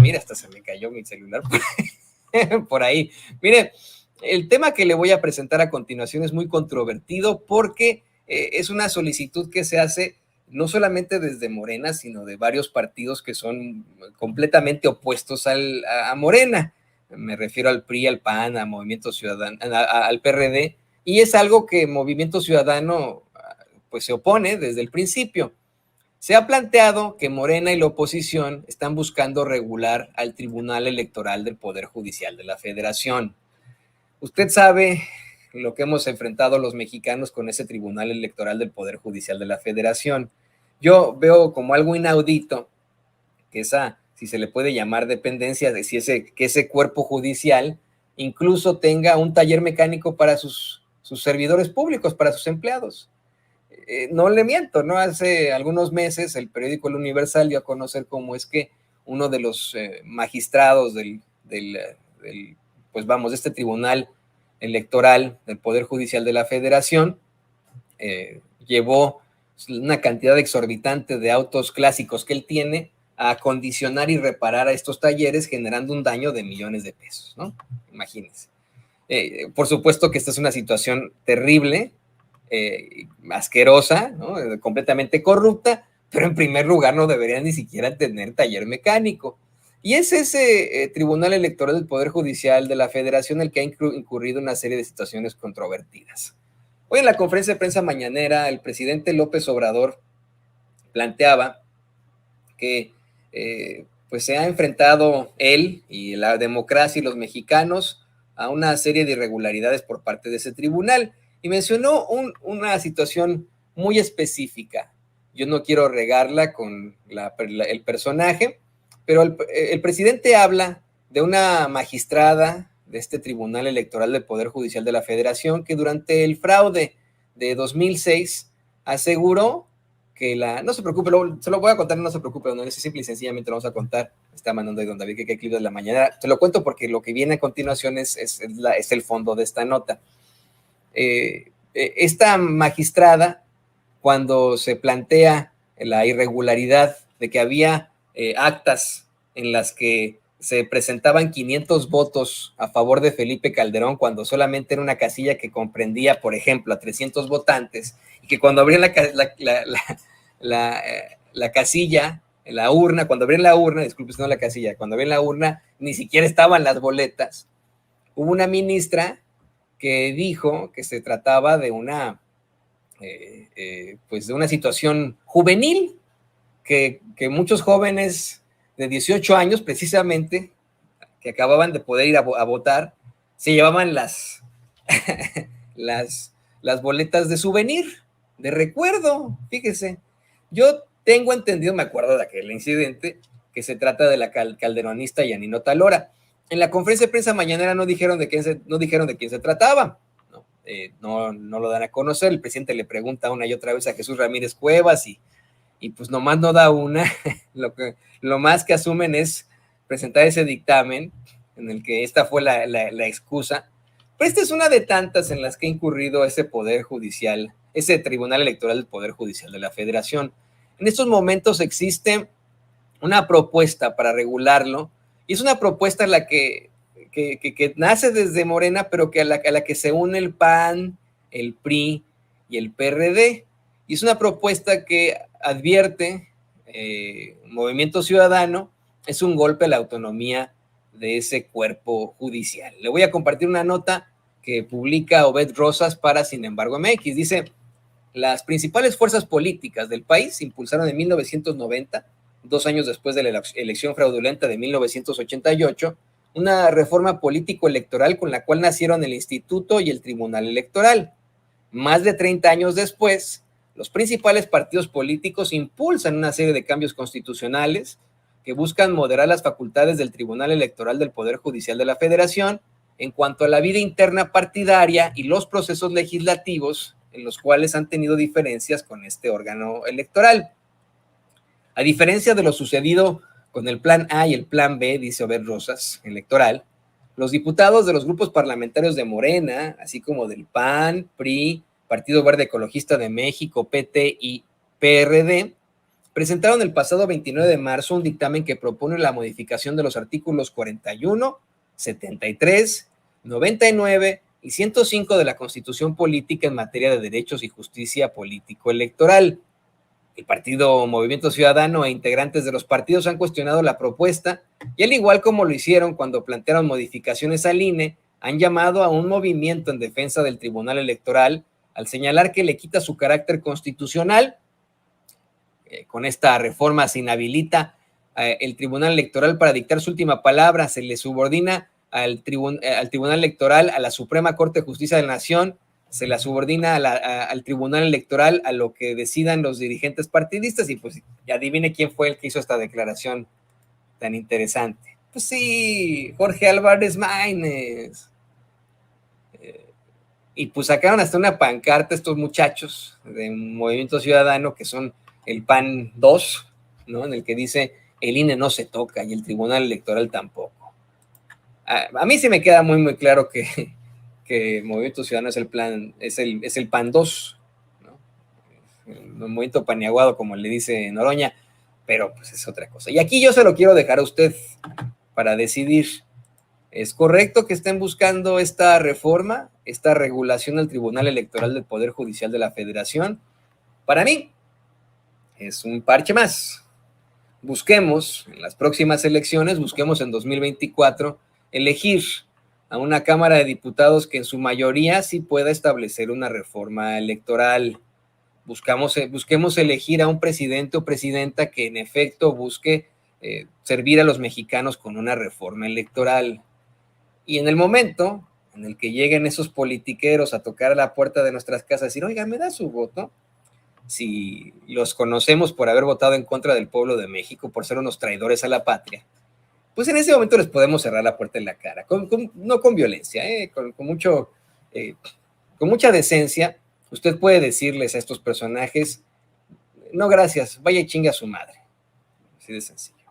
mira, hasta se me cayó mi celular por ahí. Mire, el tema que le voy a presentar a continuación es muy controvertido porque es una solicitud que se hace no solamente desde Morena, sino de varios partidos que son completamente opuestos a Morena. Me refiero al PRI, al PAN, a Movimiento Ciudadano, al PRD, y es algo que Movimiento Ciudadano pues se opone desde el principio. Se ha planteado que Morena y la oposición están buscando regular al Tribunal Electoral del Poder Judicial de la Federación. Usted sabe lo que hemos enfrentado los mexicanos con ese Tribunal Electoral del Poder Judicial de la Federación. Yo veo como algo inaudito que esa, si se le puede llamar dependencia, de que ese cuerpo judicial incluso tenga un taller mecánico para sus servidores públicos, para sus empleados. No le miento, ¿no? Hace algunos meses el periódico El Universal dio a conocer cómo es que uno de los magistrados de este tribunal electoral del Poder Judicial de la Federación llevó una cantidad exorbitante de autos clásicos que él tiene a acondicionar y reparar a estos talleres, generando un daño de millones de pesos, ¿no? Imagínense. Por supuesto que esta es una situación terrible, asquerosa, ¿no? Completamente corrupta, pero en primer lugar no deberían ni siquiera tener taller mecánico. Y es ese Tribunal Electoral del Poder Judicial de la Federación el que ha incurrido en una serie de situaciones controvertidas. Hoy en la conferencia de prensa mañanera, el presidente López Obrador planteaba que pues se ha enfrentado él y la democracia y los mexicanos a una serie de irregularidades por parte de ese tribunal, y mencionó una situación muy específica. Yo no quiero regarla con el personaje, pero el presidente habla de una magistrada de este Tribunal Electoral del Poder Judicial de la Federación que durante el fraude de 2006 aseguró que no se preocupe, se lo voy a contar, no se preocupe, no es simple y sencillamente lo vamos a contar. Está mandando ahí don David que clip de la mañana. Te lo cuento porque lo que viene a continuación es el fondo de esta nota. Esta magistrada, cuando se plantea la irregularidad de que había actas en las que se presentaban 500 votos a favor de Felipe Calderón, cuando solamente era una casilla que comprendía, por ejemplo, a 300 votantes, y que cuando abrían la casilla, la urna, cuando abrían la urna, disculpe, no la casilla, cuando abrían la urna, ni siquiera estaban las boletas. Hubo una ministra que dijo que se trataba de pues de una situación juvenil, que muchos jóvenes de 18 años, precisamente, que acababan de poder ir a votar, se llevaban las boletas de souvenir, de recuerdo. Fíjese, yo tengo entendido, me acuerdo de aquel incidente, que se trata de la calderonista Yanninota Lora. En la conferencia de prensa mañanera no dijeron de quién se trataba, no lo dan a conocer. El presidente le pregunta una y otra vez a Jesús Ramírez Cuevas y pues nomás no da una. Lo más que asumen es presentar ese dictamen en el que esta fue la excusa. Pero esta es una de tantas en las que ha incurrido ese Poder Judicial, ese Tribunal Electoral del Poder Judicial de la Federación. En estos momentos existe una propuesta para regularlo, y es una propuesta en la que nace desde Morena, pero que a la que se une el PAN, el PRI y el PRD. Y es una propuesta que advierte Movimiento Ciudadano es un golpe a la autonomía de ese cuerpo judicial. Le voy a compartir una nota que publica Obed Rosas para Sin embargo MX. Dice: las principales fuerzas políticas del país impulsaron en 1990, 2 años después de la elección fraudulenta de 1988, una reforma político-electoral con la cual nacieron el Instituto y el Tribunal Electoral. Más de 30 años después, los principales partidos políticos impulsan una serie de cambios constitucionales que buscan moderar las facultades del Tribunal Electoral del Poder Judicial de la Federación en cuanto a la vida interna partidaria y los procesos legislativos en los cuales han tenido diferencias con este órgano electoral. A diferencia de lo sucedido con el Plan A y el Plan B, dice Obed Rosas, electoral, los diputados de los grupos parlamentarios de Morena, así como del PAN, PRI, Partido Verde Ecologista de México, PT y PRD, presentaron el pasado 29 de marzo un dictamen que propone la modificación de los artículos 41, 73, 99 y 105 de la Constitución Política en materia de derechos y justicia político-electoral. El partido Movimiento Ciudadano e integrantes de los partidos han cuestionado la propuesta y, al igual como lo hicieron cuando plantearon modificaciones al INE, han llamado a un movimiento en defensa del Tribunal Electoral al señalar que le quita su carácter constitucional. Con esta reforma se inhabilita el Tribunal Electoral para dictar su última palabra, se le subordina al Tribunal Electoral a la Suprema Corte de Justicia de la Nación, se la subordina al Tribunal Electoral a lo que decidan los dirigentes partidistas, y pues adivine quién fue el que hizo esta declaración tan interesante. Pues sí, Jorge Álvarez Maínez. Y pues sacaron hasta una pancarta estos muchachos de Movimiento Ciudadano, que son el PAN 2, ¿no? En el que dice: el INE no se toca y el Tribunal Electoral tampoco. A mí sí me queda muy claro que Movimiento Ciudadano es el PAN 2, ¿no? El movimiento paniaguado, como le dice Noroña, pero pues es otra cosa. Y aquí yo se lo quiero dejar a usted para decidir. ¿Es correcto que estén buscando esta reforma, esta regulación al Tribunal Electoral del Poder Judicial de la Federación? Para mí, es un parche más. Busquemos en las próximas elecciones, busquemos en 2024, elegir a una Cámara de Diputados que en su mayoría sí pueda establecer una reforma electoral. Busquemos elegir a un presidente o presidenta que en efecto busque servir a los mexicanos con una reforma electoral. Y en el momento en el que lleguen esos politiqueros a tocar a la puerta de nuestras casas y decir: oiga, ¿me da su voto? Si los conocemos por haber votado en contra del pueblo de México, por ser unos traidores a la patria, pues en ese momento les podemos cerrar la puerta en la cara, no con violencia, con mucha decencia. Usted puede decirles a estos personajes: no, gracias, vaya y chingue a su madre. Así de sencillo.